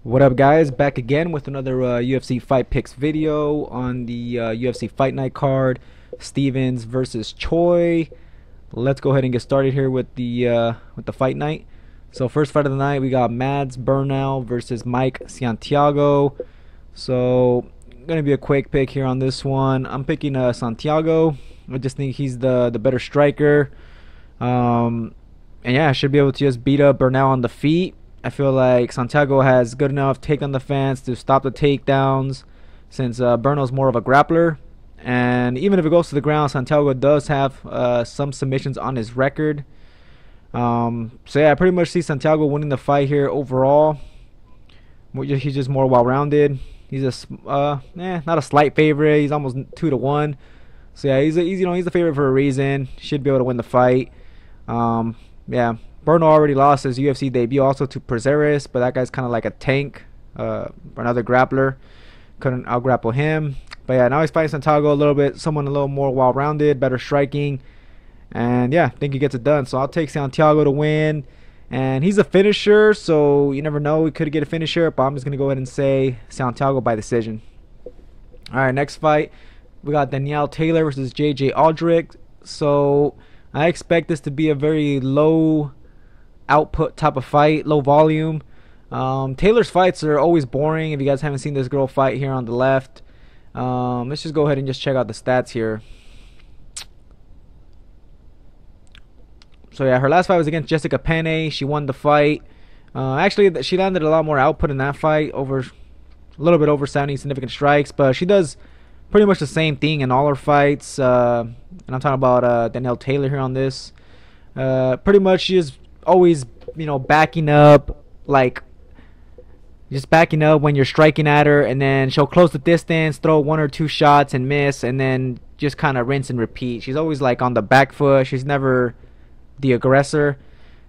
What up, guys? Back again with another UFC Fight Picks video on the UFC Fight Night card. Stevens versus Choi. Let's go ahead and get started here with the fight night. So first fight of the night, we got Mads Burnell versus Mike Santiago. So gonna be a quick pick here on this one. I'm picking Santiago. I just think he's the better striker. And yeah, I should be able to just beat up Burnell on the feet. I feel like Santiago has good enough take on defense to stop the takedowns, since Burnell's more of a grappler. And even if it goes to the ground, Santiago does have some submissions on his record. So yeah, I pretty much see Santiago winning the fight here overall. He's just more well-rounded. He's not a slight favorite. He's almost 2-1. So yeah, he's a favorite for a reason. Should be able to win the fight. Yeah. Burnell already lost his UFC debut also to Prazeres, but that guy's kind of like a tank, another grappler. Couldn't out-grapple him. But yeah, now he's fighting Santiago someone a little more well-rounded, better striking. And yeah, I think he gets it done. So I'll take Santiago to win. And he's a finisher, so you never know. We could get a finisher, but I'm just going to go ahead and say Santiago by decision. Alright, next fight. We got Danielle Taylor versus J.J. Aldridge. So I expect this to be a very low output type of fight, low volume. Taylor's fights are always boring. If you guys haven't seen this girl fight here on the left, let's just go ahead and just check out the stats here. So yeah, her last fight was against Jessica Penne. She won the fight. Actually, she landed a lot more output in that fight, a little bit over 70 significant strikes, but she does pretty much the same thing in all her fights. And I'm talking about Danielle Taylor here on this. Pretty much she is always, backing up, just backing up when you're striking at her, and then she'll close the distance, throw one or two shots and miss, and then just kind of rinse and repeat. She's always like on the back foot. She's never the aggressor,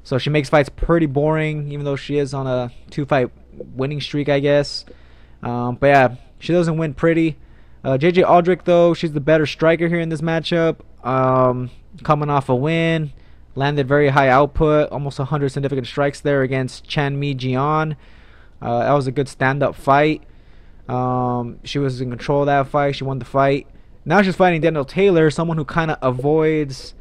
so she makes fights pretty boring, even though she is on a 2-fight winning streak, I guess. But yeah, she doesn't win pretty. JJ Aldrich, though, she's the better striker here in this matchup. Coming off a win, landed very high output, almost 100 significant strikes there against Chan Mi Jian. That was a good stand-up fight. She was in control of that fight. She won the fight. Now she's fighting Danielle Taylor, someone who kind of avoids,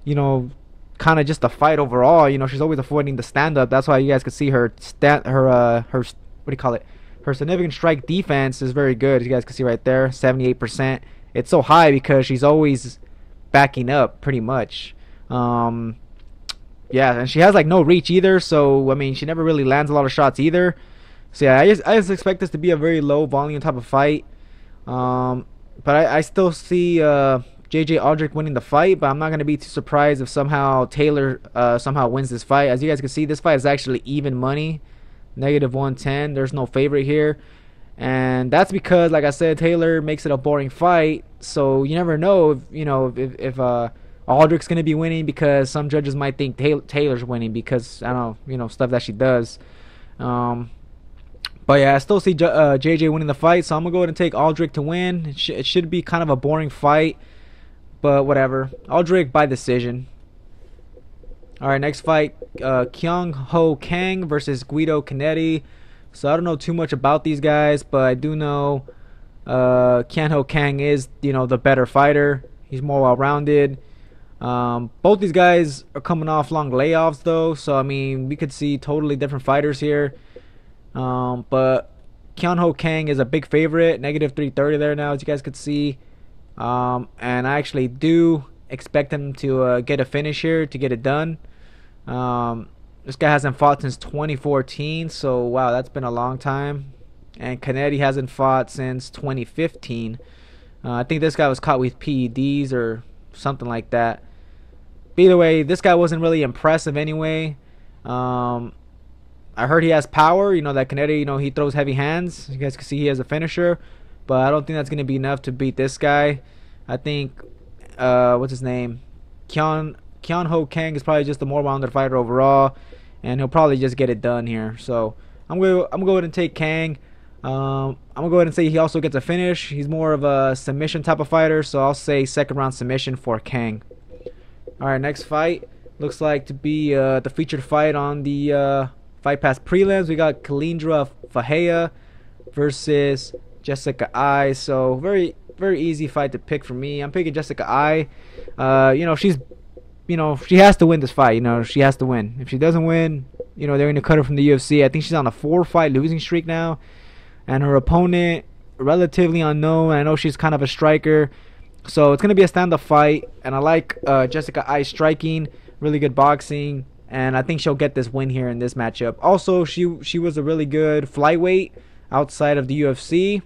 kind of just the fight overall. She's always avoiding the stand-up. That's why you guys can see her her significant strike defense is very good. As you guys can see right there, 78%. It's so high because she's always backing up pretty much. Yeah, and she has like no reach either, so I mean she never really lands a lot of shots either. So yeah, I just expect this to be a very low volume type of fight. But I still see JJ Aldrich winning the fight, but I'm not gonna be too surprised if somehow Taylor somehow wins this fight. As you guys can see, this fight is actually even money, -110. There's no favorite here, and that's because, like I said, Taylor makes it a boring fight. So you never know if Aldrich's gonna be winning, because some judges might think Taylor's winning because I don't know, stuff that she does. But yeah, I still see JJ winning the fight, so I'm gonna go ahead and take Aldrich to win. It should be kind of a boring fight, but whatever. Aldrich by decision. Alright, next fight, Kyung Ho Kang versus Guido Canetti. So I don't know too much about these guys, but I do know Kyung Ho Kang is the better fighter. He's more well-rounded. Both these guys are coming off long layoffs though, so I mean we could see totally different fighters here. But Kyung Ho Kang is a big favorite, -330 there now, as you guys could see. And I actually do expect him to get a finish here, to get it done. This guy hasn't fought since 2014, so wow, that's been a long time. And Canetti hasn't fought since 2015. I think this guy was caught with PEDs or something like that. But either way, this guy wasn't really impressive anyway. I heard he has power, that Canetti, he throws heavy hands. You guys can see he has a finisher, but I don't think that's going to be enough to beat this guy. I think what's his name, Kyung Ho Kang is probably just the more rounded fighter overall, and he'll probably just get it done here. So I'm going to go ahead and take Kang. I'm gonna go ahead and say he also gets a finish. He's more of a submission type of fighter, so I'll say second round submission for Kang. Alright, next fight looks like to be the featured fight on the Fight Pass prelims, we got Kalindra Fahea versus Jessica I. So very easy fight to pick for me. I'm picking Jessica I. She has to win this fight. She has to win. If she doesn't win, they're going to cut her from the UFC. I think she's on a 4-fight losing streak now, and her opponent relatively unknown. I know she's kind of a striker, so it's going to be a stand-up fight. And I like Jessica I striking, really good boxing, and I think she'll get this win here in this matchup. Also, she was a really good flyweight outside of the UFC.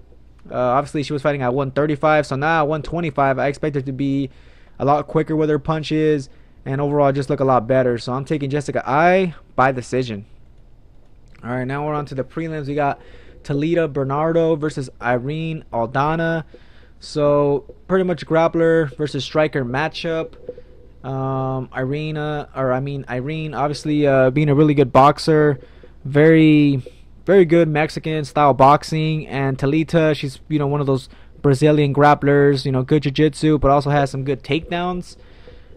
Obviously, she was fighting at 135, so now at 125, I expect her to be a lot quicker with her punches and overall just look a lot better. So I'm taking Jessica I by decision. All right, now we're on to the prelims. We got Talita Bernardo versus Irene Aldana. So pretty much grappler versus striker matchup. Irene, obviously being a really good boxer, very good Mexican style boxing, and Talita, she's one of those Brazilian grapplers, good jiu-jitsu, but also has some good takedowns.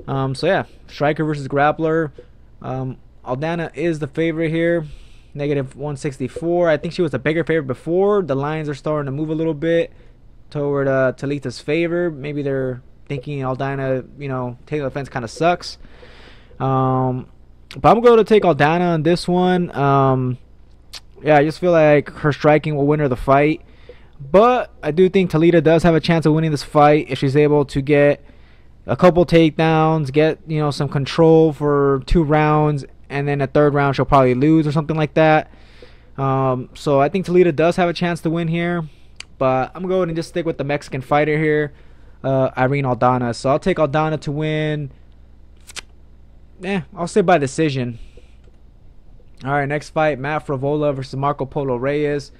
So yeah, striker versus grappler. Aldana is the favorite here, -164. I think she was the bigger favorite before. The lines are starting to move a little bit toward Talita's favor. Maybe they're thinking Aldana, taking the fence kind of sucks. But I'm going to take Aldana on this one. Yeah, I just feel like her striking will win her the fight. But I do think Talita does have a chance of winning this fight if she's able to get a couple takedowns, get some control for 2 rounds, and then a 3rd round she'll probably lose or something like that. So I think Talita does have a chance to win here. But I'm going to just stick with the Mexican fighter here, Irene Aldana. So I'll take Aldana to win. I'll say by decision. All right, next fight, Matt Frevola versus Marco Polo Reyes.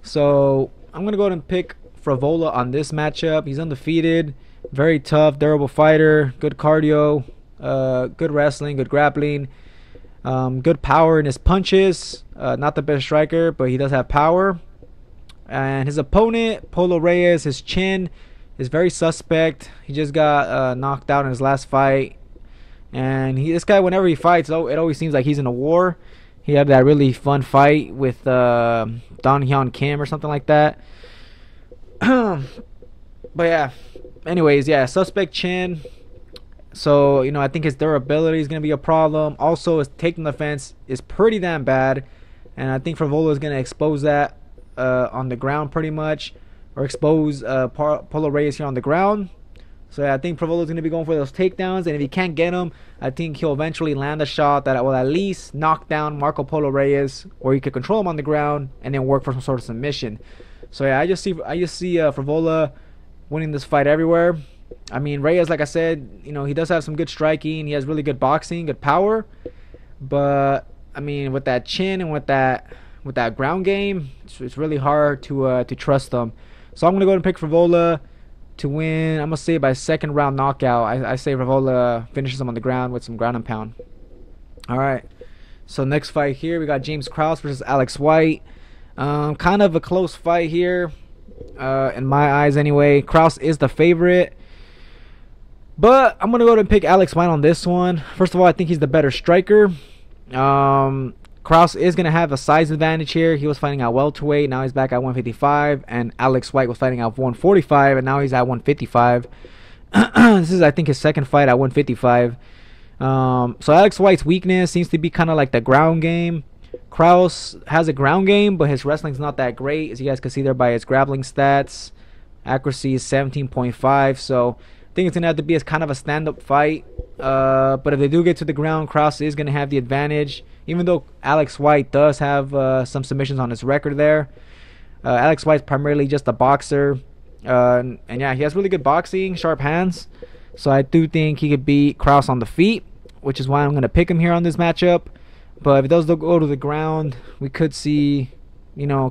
So I'm going to go ahead and pick Frevola on this matchup. He's undefeated, very tough, durable fighter, good cardio, good wrestling, good grappling, good power in his punches. Not the best striker, but he does have power. And his opponent, Polo Reyes, his chin is very suspect. He just got knocked out in his last fight. And this guy, whenever he fights, it always seems like he's in a war. He had that really fun fight with Don Hyun Kim or something like that. But yeah, anyways, yeah, suspect chin. So, I think his durability is going to be a problem. Also, his taking the fence is pretty damn bad. And I think Frevola is going to expose that on the ground pretty much. Or expose Polo Reyes here on the ground. So yeah, I think Frevola is going to be going for those takedowns. And if he can't get them, I think he'll eventually land a shot that will at least knock down Marco Polo Reyes. Or he could control him on the ground and then work for some sort of submission. So yeah, I just see Frevola winning this fight everywhere. I mean, Reyes, like I said, he does have some good striking. He has really good boxing, good power. But I mean, with that chin and with that ground game, it's really hard to trust them. So I'm gonna go ahead and pick Frevola to win. I'm gonna say by 2nd round knockout. I say Frevola finishes him on the ground with some ground and pound. All right. So next fight here, we got James Krause versus Alex White. Kind of a close fight here, in my eyes anyway. Krause is the favorite, but I'm gonna go ahead and pick Alex White on this one. First of all, I think he's the better striker. Krause is going to have a size advantage here. He was fighting at welterweight. Now he's back at 155. And Alex White was fighting at 145. And now he's at 155. This is, I think, his 2nd fight at 155. So Alex White's weakness seems to be kind of like the ground game. Krause has a ground game, but his wrestling's not that great, as you guys can see there by his grappling stats. Accuracy is 17.5. So I think it's going to have to be as kind of a stand-up fight. But if they do get to the ground, Krause is going to have the advantage. Even though Alex White does have some submissions on his record there. Alex White's primarily just a boxer. And yeah, he has really good boxing, sharp hands. So I do think he could beat Krause on the feet, which is why I'm going to pick him here on this matchup. But if it does go to the ground, we could see,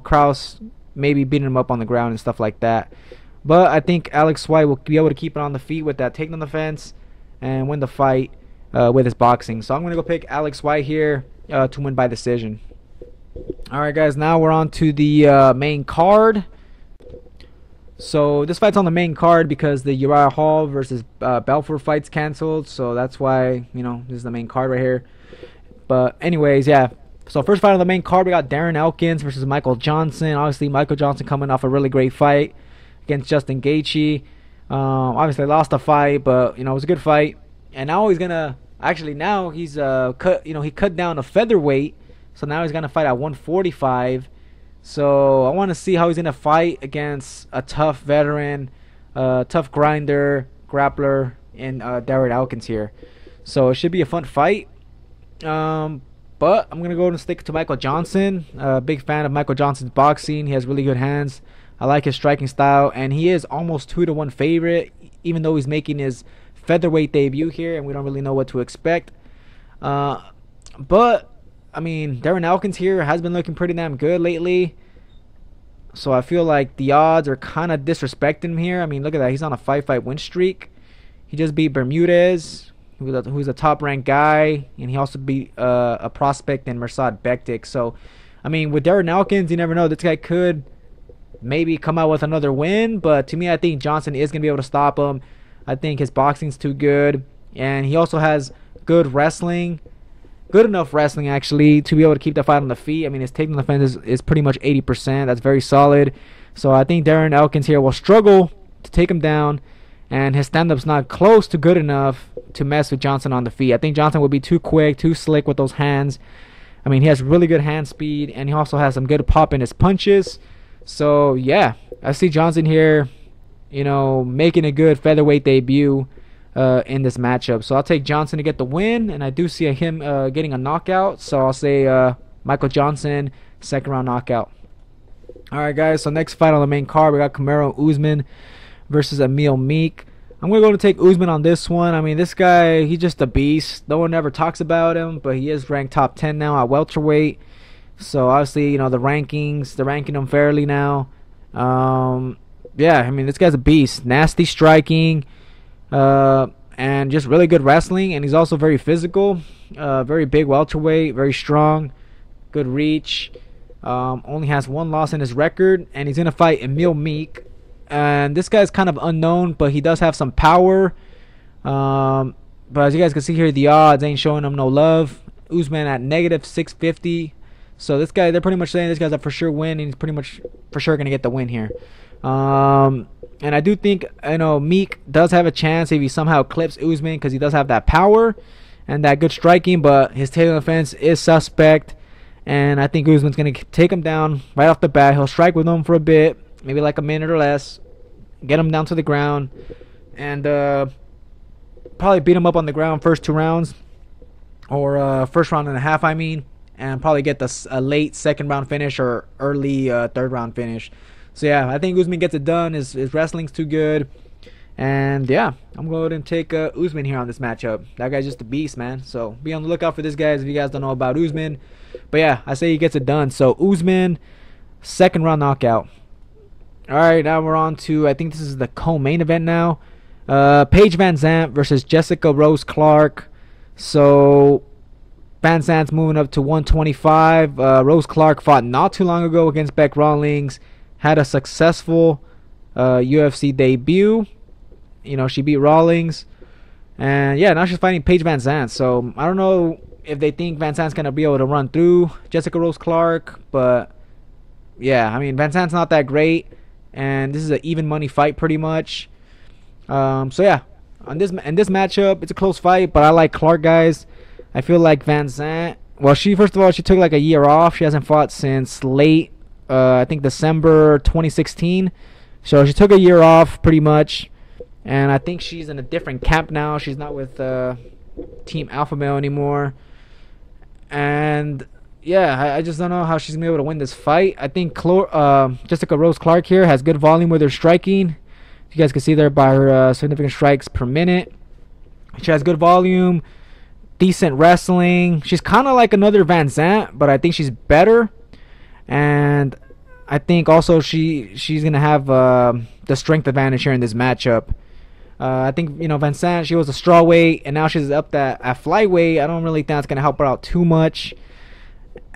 Krause maybe beating him up on the ground and stuff like that. But I think Alex White will be able to keep it on the feet with that taking on the fence and win the fight with his boxing. So I'm going to go pick Alex White here to win by decision. Alright guys, now we're on to the main card. So this fight's on the main card because the Uriah Hall versus Belfort fight's canceled. So that's why, this is the main card right here. But anyways, yeah, So first fight on the main card, we got Darren Elkins versus Michael Johnson. Obviously, Michael Johnson coming off a really great fight against Justin Gaethje. Obviously, lost the fight, but it was a good fight. And now he's gonna now he's cut. He cut down a featherweight, so now he's gonna fight at 145. So I want to see how he's gonna fight against a tough veteran, tough grinder, grappler, and Darren Elkins here. So it should be a fun fight. But I'm going to go and stick to Michael Johnson. Big fan of Michael Johnson's boxing. He has really good hands. I like his striking style. And he is almost 2-1 favorite, even though he's making his featherweight debut here. And we don't really know what to expect. But, I mean, Darren Elkins here has been looking pretty damn good lately. So I feel like the odds are kind of disrespecting him here. I mean, look at that. He's on a 5-fight win streak. He just beat Bermudez, who's a top-ranked guy, and he also beat a prospect in Mirsad Bektik. So, I mean, with Darren Elkins, you never know. This guy could maybe come out with another win, but to me, I think Johnson is going to be able to stop him. I think his boxing's too good, and he also has good wrestling, good enough wrestling, actually, to be able to keep the fight on the feet. I mean, his takedown defense is pretty much 80%. That's very solid. So I think Darren Elkins here will struggle to take him down, and his stand-up's not close to good enough to mess with Johnson on the feet. I think Johnson will be too quick, too slick with those hands. I mean, he has really good hand speed, and he also has some good pop in his punches. So, yeah, I see Johnson here, making a good featherweight debut in this matchup. So I'll take Johnson to get the win, and I do see him getting a knockout. So I'll say Michael Johnson, second-round knockout. All right, guys, so next fight on the main card, we got Kamaru Usman versus M.O.E. I'm going to go to take Usman on this one. I mean, this guy, he's just a beast. No one ever talks about him, but he is ranked top 10 now at welterweight. So, obviously, they're ranking him fairly now. Yeah, I mean, this guy's a beast. Nasty striking, and just really good wrestling. And he's also very physical, very big welterweight, very strong, good reach. Only has one loss in his record, and he's going to fight M.O.E. And this guy's kind of unknown, but he does have some power. But as you guys can see here, the odds ain't showing him no love. Usman at -650. So this guy, they're pretty much saying this guy's a for sure win, and he's pretty much for sure going to get the win here. And I do think, Meek does have a chance if he somehow clips Usman, because he does have that power and that good striking, but his takedown defense is suspect. And I think Usman's going to take him down right off the bat. He'll strike with him for a bit, maybe like a minute or less, get him down to the ground, and probably beat him up on the ground first 2 rounds, or first round and a half, and probably get a late second round finish or early third round finish. So yeah, I think Usman gets it done. His wrestling's too good, and yeah, I'm going to take Usman here on this matchup. That guy's just a beast, man. So be on the lookout for this, guys, if you guys don't know about Usman. But yeah, I say he gets it done. So Usman, second round knockout. Alright, now we're on to, I think this is the co-main event now. Paige Vanzant versus Jessica Rose Clark. So, Vanzant's moving up to 125. Rose Clark fought not too long ago against Beck Rawlings. Had a successful UFC debut. She beat Rawlings. And yeah, now she's fighting Paige Vanzant. So, I don't know if they think Vanzant's going to be able to run through Jessica Rose Clark. But, yeah, I mean, Vanzant's not that great. And this is an even money fight pretty much. So yeah, in this matchup, it's a close fight, but I like Clark, guys. I feel like Vanzant, well, first of all, she took like a year off. She hasn't fought since late, I think December 2016. So she took a year off pretty much. And I think she's in a different camp now. She's not with Team Alpha Male anymore. And yeah, I just don't know how she's going to be able to win this fight. I think Jessica Rose Clark here has good volume with her striking. You guys can see there by her significant strikes per minute. She has good volume, decent wrestling. She's kind of like another Vanzant, but I think she's better. And I think also she's going to have the strength advantage here in this matchup. I think, Vanzant, she was a strawweight, and now she's up at flyweight. I don't really think that's going to help her out too much.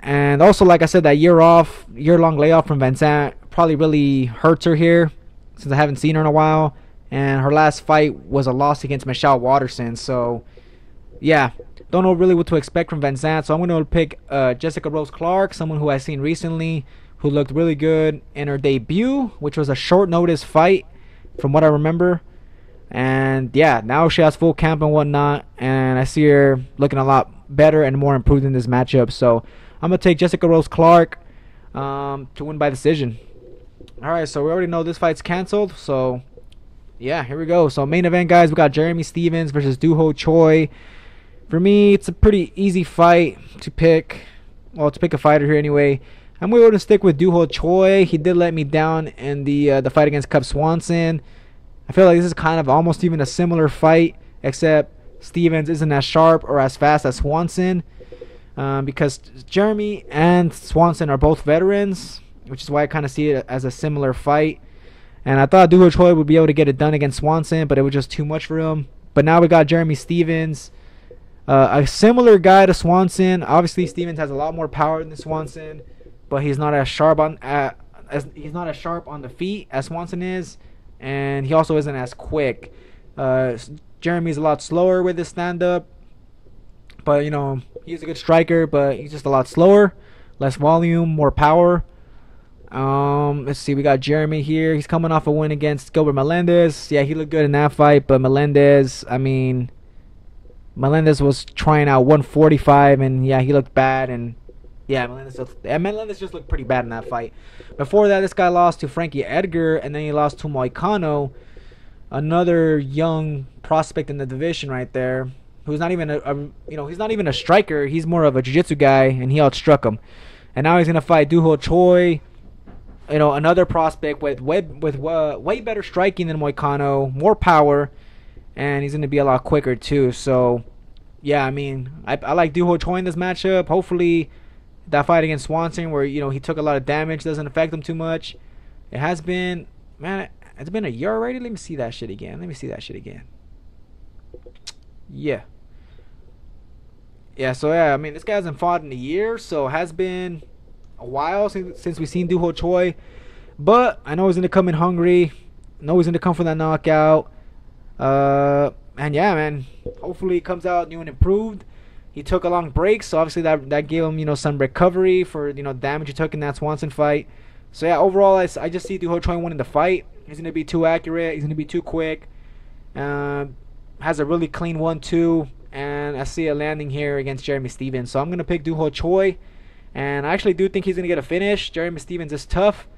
And also, like I said, that year-long layoff from Vanzant probably really hurts her here, since I haven't seen her in a while. And her last fight was a loss against Michelle Waterson. So, yeah, don't know really what to expect from Vanzant, so I'm going to pick Jessica Rose Clark, someone who I've seen recently, who looked really good in her debut, which was a short notice fight from what I remember. And yeah, now she has full camp and whatnot, and I see her looking a lot better and more improved in this matchup. So I'm gonna take Jessica Rose Clark to win by decision. All right, so we already know this fight's canceled. So yeah, here we go. So main event, guys, we got Jeremy Stephens versus dooho Choi. For me, it's a pretty easy fight to pick. Well, to pick a fighter here anyway. I'm going to stick with dooho Choi. He did let me down in the fight against Cub Swanson. I feel like this is kind of almost even a similar fight, except Stephens isn't as sharp or as fast as Swanson, because Jeremy and Swanson are both veterans, which is why I kind of see it as a similar fight. And I thought dooho Choi would be able to get it done against Swanson, but it was just too much for him. But now we got Jeremy Stephens, a similar guy to Swanson. Obviously, Stephens has a lot more power than Swanson, but he's not as sharp on the feet as Swanson is. And he also isn't as quick. Jeremy's a lot slower with his stand-up. But, you know, he's a good striker, but he's just a lot slower. Less volume, more power. Let's see, we got Jeremy here. He's coming off a win against Gilbert Melendez. Yeah, he looked good in that fight, but Melendez was trying out 145, and yeah, he looked bad, and yeah, Melendez just looked pretty bad in that fight. Before that, this guy lost to Frankie Edgar, and then he lost to Moicano, another young prospect in the division right there, who's not even he's not even a striker. He's more of a jiu-jitsu guy, and he outstruck him. And now he's gonna fight dooho Choi, another prospect with way better striking than Moicano, more power, and he's gonna be a lot quicker too. So yeah, I like dooho Choi in this matchup. Hopefully that fight against Swanson, where he took a lot of damage, doesn't affect him too much. It has been, man, it's been a year already. Let me see that shit again. Yeah. So yeah, this guy hasn't fought in a year, so it has been a while since we've seen dooho Choi. But I know he's gonna come in hungry. I know he's gonna come for that knockout. And yeah, man, hopefully he comes out new and improved. He took a long break, so obviously that gave him, some recovery for, damage he took in that Swanson fight. So yeah, overall, I just see dooho Choi winning the fight. He's going to be too accurate. He's going to be too quick. Has a really clean 1-2. And I see it landing here against Jeremy Stephens. So I'm going to pick dooho Choi. And I actually do think he's going to get a finish. Jeremy Stephens is tough,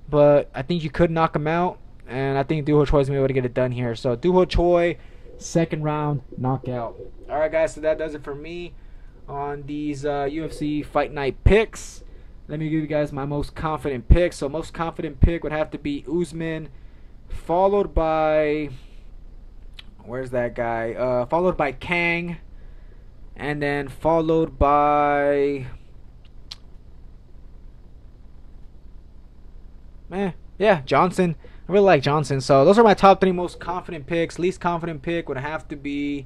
but I think you could knock him out. And I think dooho Choi is going to be able to get it done here. So dooho Choi, second round knockout. Alright guys, so that does it for me on these UFC Fight Night picks. Let me give you guys my most confident pick. So most confident pick would have to be Usman, followed by, where's that guy? Followed by Kang, and then followed by, Johnson. I really like Johnson. So those are my top 3 most confident picks. Least confident pick would have to be,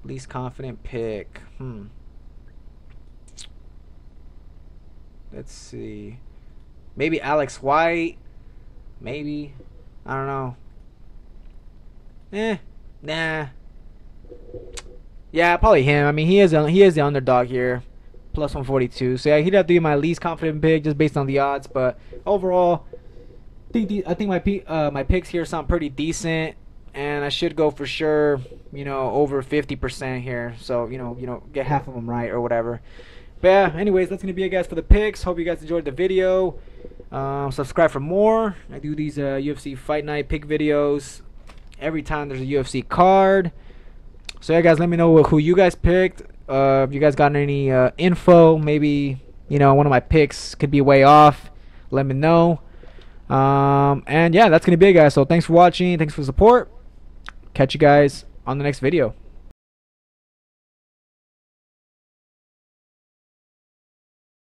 let's see, maybe Alex White, maybe, I don't know. Nah. Yeah, probably him. He is the underdog here, plus 142. So yeah, he'd have to be my least confident pick just based on the odds. But overall, I think my picks here sound pretty decent, and I should go for sure, over 50% here. So get half of them right or whatever. But yeah, anyways, that's gonna be it, guys, for the picks. Hope you guys enjoyed the video. Subscribe for more. I do these UFC Fight Night pick videos every time there's a UFC card. So yeah, guys, let me know who you guys picked. If you guys got any info, maybe one of my picks could be way off, let me know. And yeah, that's gonna be it, guys. So thanks for watching. Thanks for the support. Catch you guys on the next video.